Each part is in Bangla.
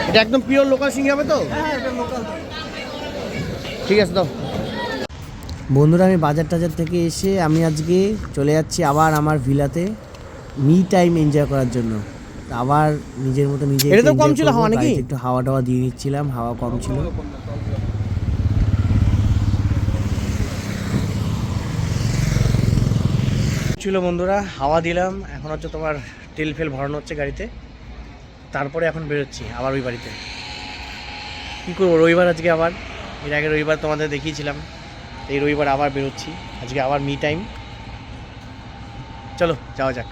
এটা একদম পিওর লোকাল শিঙি হবে তো? হ্যাঁ এটা লোকাল। ঠিক আছে দাও। বন্ধুরা আমি বাজার টাজার থেকে এসে আমি আজকে চলে যাচ্ছি আবার আমার ভিলাতে মি টাইম এনজয় করার জন্য। আবার নিজের মতো নিজে এটা তো কম ছিল হাওয়া নাকি? একটু হাওয়া টাওয়া দিয়ে নিচ্ছিলাম, হাওয়া কম ছিল। বন্ধুরা হাওয়া দিলাম, এখন হচ্ছে তোমার তেল ফেল ভরানো হচ্ছে গাড়িতে, তারপরে এখন বেরোচ্ছি আবার ওই বাড়িতে। কী করবো, রবিবার আজকে আবার, এর আগে রবিবার তোমাদের দেখিয়েছিলাম, এই রবিবার আবার বেরোচ্ছি, আজকে আবার মি টাইম। চলো যাওয়া যাক।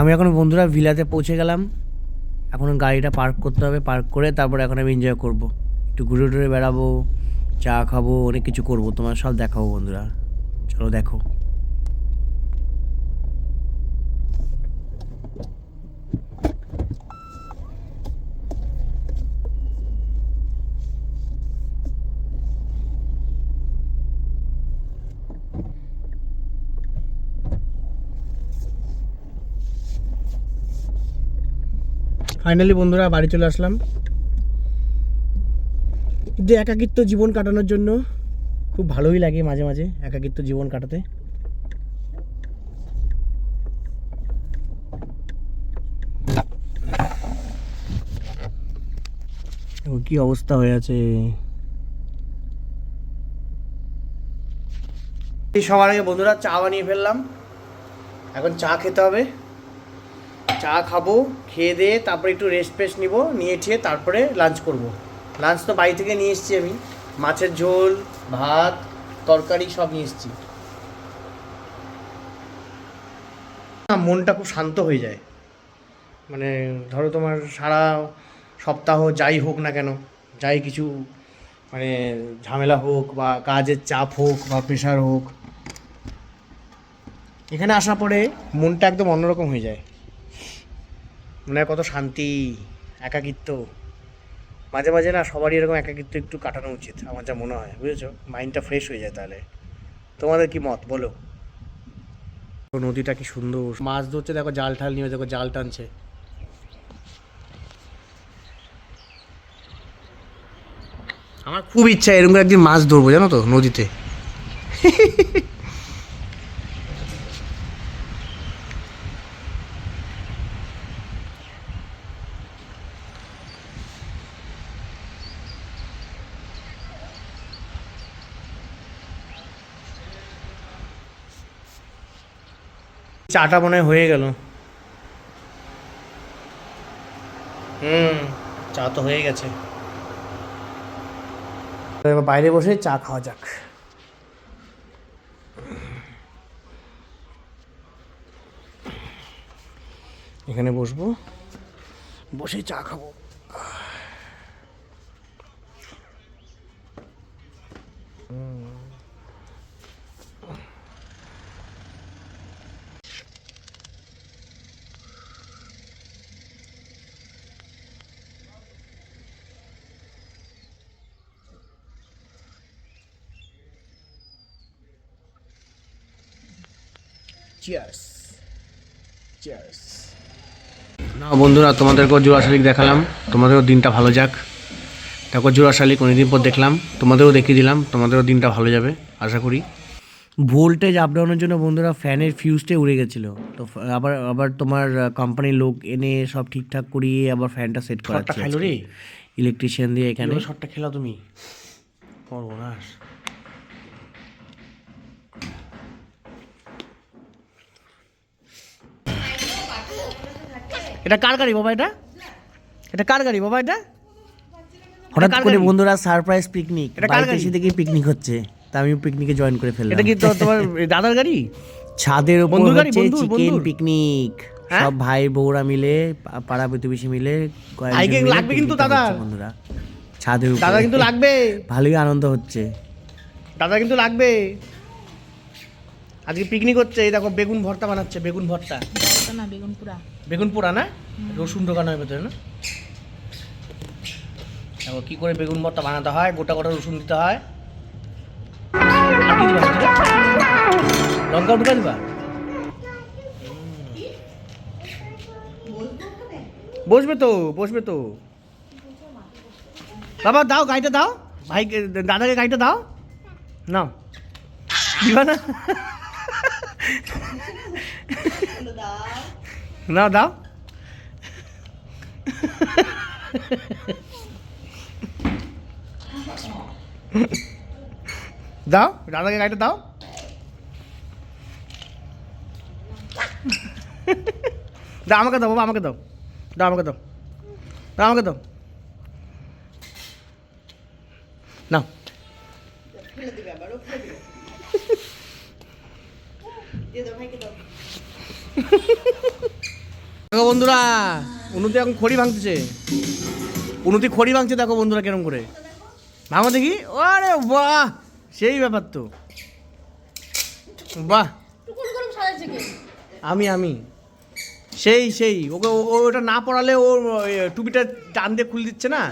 আমি এখন বন্ধুরা ভিলাতে পৌঁছে গেলাম, এখন গাড়িটা পার্ক করতে হবে, পার্ক করে তারপর এখন আমি এনজয় করবো, একটু ঘুরে টুরে বেড়াবো, চা খাবো, অনেক কিছু করবো, তোমার সব দেখাবো বন্ধুরা, চলো দেখো। ফাইনালি বন্ধুরা বাড়ি চলে আসলাম। কিন্তু একাকিত্ব জীবন কাটানোর জন্য খুব ভালোই লাগে মাঝে মাঝে একাকিত্ব জীবন কাটাতে। কি অবস্থা হয়ে আছে। সবার আগে বন্ধুরা চা বানিয়ে ফেললাম, এখন চা খেতে হবে, চা খাবো, খেয়ে দিয়ে তারপরে একটু রেস্ট ফেস্ট নিবো, নিয়ে ঠিয়ে তারপরে লাঞ্চ করব। লাঞ্চ তো বাড়ি থেকে নিয়ে এসেছি আমি, মাছের ঝোল, ভাত, তরকারি সব নিয়ে এসেছি। মনটা খুব শান্ত হয়ে যায়, মানে ধরো তোমার সারা সপ্তাহ যাই হোক না কেন, যাই কিছু মানে ঝামেলা হোক বা কাজের চাপ হোক বা প্রেশার হোক, এখানে আসার পরে মনটা একদম অন্যরকম হয়ে যায়, মনে হয় কত শান্তি, একাকিত্ব। মাঝে মাঝে না সবারই এরকম একাকিত্ব একটু কাটানো উচিত আমার যা মনে হয়, বুঝেছো, মাইন্ডটা ফ্রেশ হয়ে যায় তাহলে। তোমাদের কি মত বলো? নদীটা কি সুন্দর, মাছ ধরছে দেখো, জাল ঠাল নিয়ে দেখো, জাল টানছে। আমার খুব ইচ্ছা এরকম একদিন মাছ ধরবো জানো তো নদীতে। চাটা মনে হয়ে গেল। চা তো হয়ে গেছে, এবার বাইরে বসে চা খাওয়া যাক। এখানে বসবো, বসে চা খাবো। Cheers cheers. না বন্ধুরা তোমাদেরকেও জোড়া শালিক দেখালাম, তোমাদেরও দিনটা ভালো যাক। দেখো জোড়া শালিক অনেকদিন পর দেখলাম, তোমাদেরও দেখিয়ে দিলাম, তোমাদেরও দিনটা ভালো যাবে আশা করি। ভোল্টেজ আপ ডাউনের জন্য বন্ধুরা ফ্যানের ফিউজটাই উড়ে গেছিলো, তো আবার আবার তোমার কোম্পানির লোক এনে সব ঠিকঠাক করিয়ে আবার ফ্যানটা সেট করাচ্ছে। খেলো রে ইলেকট্রিশিয়ান দিয়ে, এখানে শটটা খেলা তুমি সর্বনাশ। এটা কার গাড়ি বাবা, এটা এটা কার গাড়ি বাবা, এটা হঠাৎ কার করে গাড়ি? বন্ধুরা সারপ্রাইজ পিকনিক, এটা কার বাড়িতে গাড়ি? এসে দেখি পিকনিক হচ্ছে, তা আমি পিকনিকে জয়েন করে ফেললাম। এটা কি তোমার দাদার গাড়ি? ছাদের উপর বন্ধুর গাড়ি, হচ্ছে বন্ধুর, চিকেন বন্ধুর? পিকনিক, হ্যাঁ? সব ভাই বউরা মিলে পাড়া প্রতিবেশী মিলে কয়েকজন আইকে মিলে লাগবে কিন্তু পিকনিকটা দাদার। হচ্ছে বন্ধুরা ছাদের উপর। দাদা কিন্তু লাগবে, ভালোই আনন্দ হচ্ছে। দাদা কিন্তু লাগবে। আজকে পিকনিক হচ্ছে, এই দেখো বেগুন ভর্তা বানাচ্ছে, বেগুন ভর্তা। না বেগুন পুরা। বেগুন পোড়া না, রসুন ঢোকানো হয় ভেতরে না? দেখো কি করে বেগুন ভর্তা বানাতে হয়, গোটা গোটা রসুন দিতে হয়। আর কি দিবা সেটা? লঙ্কাও ঢুকা দিবা? বসবে তো, বসবে তো। বাবা দাও, গাড়িটা দাও, ভাইকে দাদাকে গাড়িটা দাও। নাও, দিবা না? নাও দাও। দাও, দাদাকে গাড়িটা দাও। দাও আমাকে দাও বাবা, আমাকে দাও, দাও আমাকে দাও, দাও আমাকে দাও। নাও। দেখো বন্ধুরা, উন্নতি এখন খড়ি ভাঙতেছে। উন্নতি খড়ি ভাঙছে, দেখো বন্ধুরা কেরম করে ভাঙো দেখি। আরে বাহ, সেই ব্যাপার তো, বাহ। আমি সেই সেই ওকে ওটা না পড়ালে ও টুপিটা টান দিয়ে খুলে দিচ্ছে না।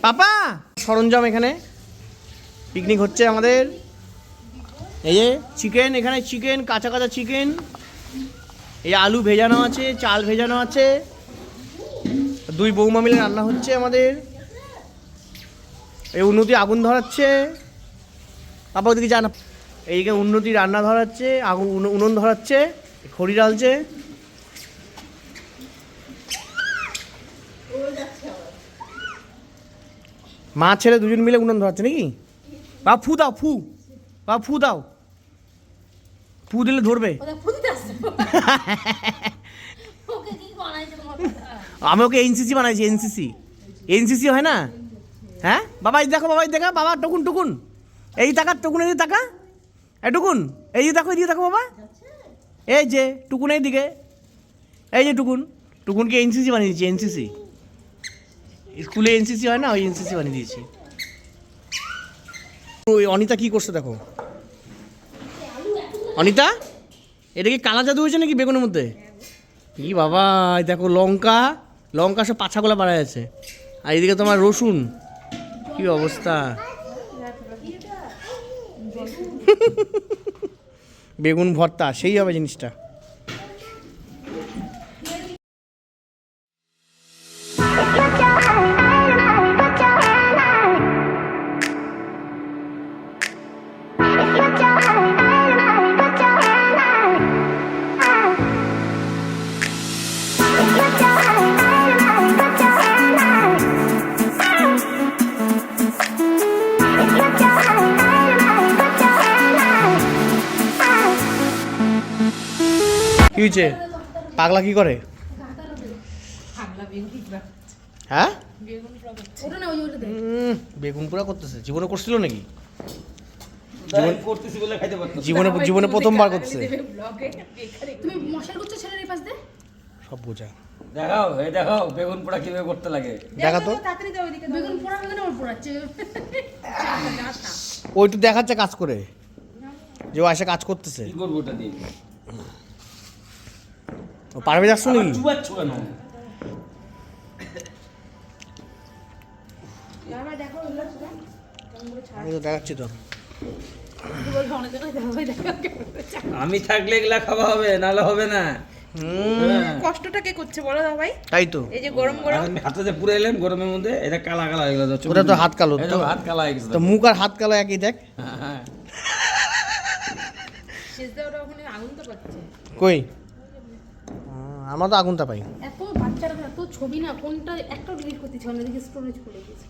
পাপা সরঞ্জাম এখানে পিকনিক হচ্ছে আমাদের। এই যে চিকেন, এখানে চিকেন, কাঁচা কাঁচা চিকেন, এই আলু ভেজানো আছে, চাল ভেজানো আছে, দুই বৌমা মিলে রান্না হচ্ছে আমাদের। এই উন্নতি আগুন ধরাচ্ছে, পাপা ওদিকে যা না। এইদিকে উন্নতি রান্না ধরাচ্ছে, আগুন উনুন ধরাচ্ছে, খড়ি ডালছে। মা ছেলে দুজন মিলে উনুন ধরাচ্ছে নাকি? বাবা ফু দাও, ফু বাবা, ফু দাও, ফু দিলে ধরবে। আমি ওকে এনসিসি বানাইছি, এনসিসি। এনসিসি হয় না? হ্যাঁ বাবা, এই দেখো বাবা, এই দেখা বাবা, টুকুন টুকুন, এই টাকা টুকুন, এই টাকা, এই টুকুন, এই যে দেখো, এই দিকে দেখো বাবা, এই যে টুকুন, এই দিকে, এই যে টুকুন, টুকুনকে এনসিসি বানিয়ে দিয়েছি, এনসিসি। স্কুলে এনসিসি হয় না, ওই এনসিসি বানিয়ে দিয়েছি। ওই অনিতা কি করছে দেখো। অনিতা, এটা কি কালা জাদু হয়েছে নাকি বেগুনের মধ্যে? কি বাবা, এই দেখো লঙ্কা, লঙ্কা সব পাছাগুলো বাড়ায় আছে, আর এদিকে তোমার রসুন, কি অবস্থা। বেগুন ভর্তা সেই হবে জিনিসটা। কি হয়েছে? পাগলা কি করে? হ্যাঁ, বেগুন পোড়া করতেছে। জীবনে করছিল নাকি? জীবনে জীবনে প্রথমবার করতেছে। সব বোঝা। দেখাও, এই দেখাও বেগুন পোড়া কিভাবে করতে লাগে। দেখা তো, ওইটু দেখাচ্ছে কাজ করে, যে ও এসে কাজ করতেছে। কি করবো ওটা দিয়ে? ও পারবে যাচ্ছ নাকি? চুবাচ্ছ কেন? আমি তো দেখাচ্ছি তো। আমি থাকলে এগুলা খাওয়া হবে, নাহলে হবে না। কষ্টটা কে করছে বলো দাও ভাই? তাই তো, এই যে গরম গরম আমি হাতে যে পুরো এলেন গরমের মধ্যে, এটা কালা কালা হয়ে গেল। ওটা তো হাত কালো তো, হাত কালা হয়ে গেছে। তো মুখ আর হাত কালো একই দেখ। হ্যাঁ। সিজদা ওটা ওখানে আগুন তো পাচ্ছে। কই আমরা তো আগুনটা পাই। এত বাচ্চারা এত ছবি না, কোনটা একটা ডিলিট করতে চাই না, দেখি স্টোরেজ খুলে গেছে।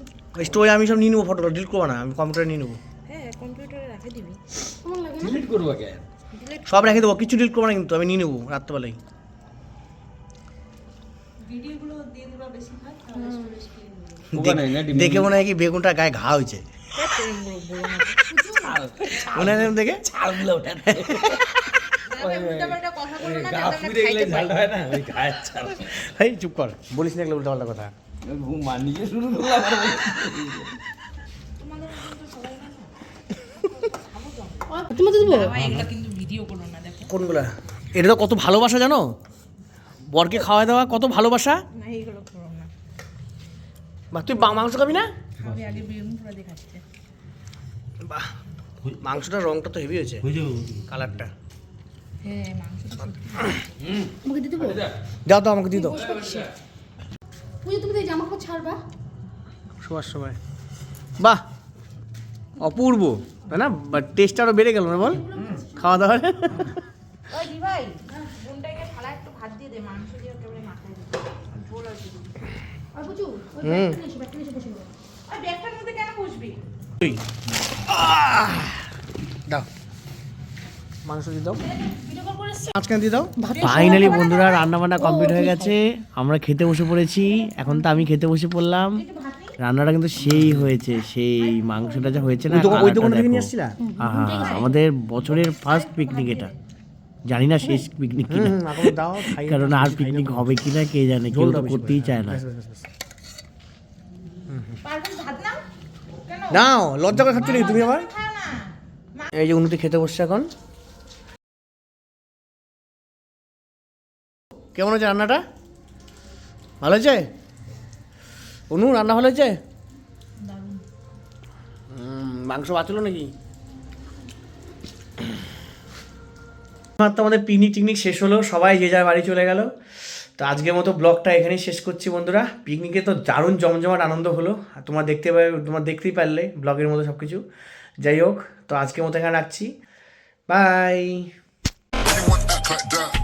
স্টোরি আমি সব নিয়ে নেবো, ফটোটা ডিলিট করবো না, আমি কম্পিউটারে নিয়ে নেবো। হ্যাঁ কম্পিউটারে রেখে দিবি, কেমন লাগে না? ডিলিট করবো কেন? সব রেখে দেবো, কিছু ডিলিট করবো না, কিন্তু আমি নিয়ে নেবো রাত্রেবেলায়। ভিডিওগুলো দিয়ে দিবা ওখানে না ডিম দেখে মনে হয় কি বেগুনটা গায়ে ঘা হয়েছে মনে হয় দেখে ছালগুলো ওঠে গা ফুলে গেলে ঝাল হয় না ওই গায়ের ছাল এই চুপ কর বলিস না এগুলো উল্টাপাল্টা কথা ঘুম মানিয়ে শুরু করলাম তুমি তো দেবো কোনগুলা এটা তো কত ভালোবাসা জানো বরকে খাওয়া দাওয়া কত ভালোবাসা বা তুই মাংস খাবি না বাহ মাংসটার রংটা তো হেভি হয়েছে কালারটা আমাকে দিয়ে দেবো দাও তো আমাকে দিয়ে দাও পুজো তুমি তো এই জামা কাপড় ছাড়বা শোয়ার সময় বাহ অপূর্ব তাই না বাট টেস্ট আরও বেড়ে গেল না বল খাওয়া দাওয়ার ওই দি ভাই বোনটাকে থালা একটু ভাত দিয়ে দে মাংস দিয়ে একেবারে মাথায় দিতে ঝোল আর দিবি আর বুঝু ওই ব্যাগটা নিয়ে এসে বসে নেবো ওই ব্যাগটার মধ্যে কেন বসবি তুই দাও মাংস দিয়ে দাও মাঝখানে দিয়ে দাও ফাইনালি বন্ধুরা রান্না বান্না কমপ্লিট হয়ে গেছে আমরা খেতে বসে পড়েছি এখন তো আমি খেতে বসে পড়লাম রান্নাটা কিন্তু সেই হয়েছে সেই মাংসটা যা হয়েছে না ওই দোকান কালারটা থেকে নিয়ে দেখো। আসছিলা আহা আমাদের বছরের ফার্স্ট পিকনিক এটা জানি না শেষ পিকনিক কিনা দাও খাই কারণ আর পিকনিক হবে কিনা কে জানে কেউ তো করতেই চায় না পারবেন ভাত নাও কেন নাও লজ্জা করে খাচ্ছ নাকি তুমি আবার খাও না এই যে উন্নতি খেতে বসছে এখন কেমন হয়েছে রান্নাটা ভালো হয়েছে অনু রান্না ভালো হয়েছে মাংস বাঁচলো নাকি তো আমাদের পিকনিক টিকনিক শেষ হলো সবাই যে যার বাড়ি চলে গেল তো আজকের মতো ব্লগটা এখানেই শেষ করছি বন্ধুরা পিকনিকে তো দারুণ জমজমাট আনন্দ হলো আর তোমার দেখতেই পারলে ব্লগের মতো সব কিছু যাই হোক তো আজকের মতো এখানে রাখছি by They want that clap that.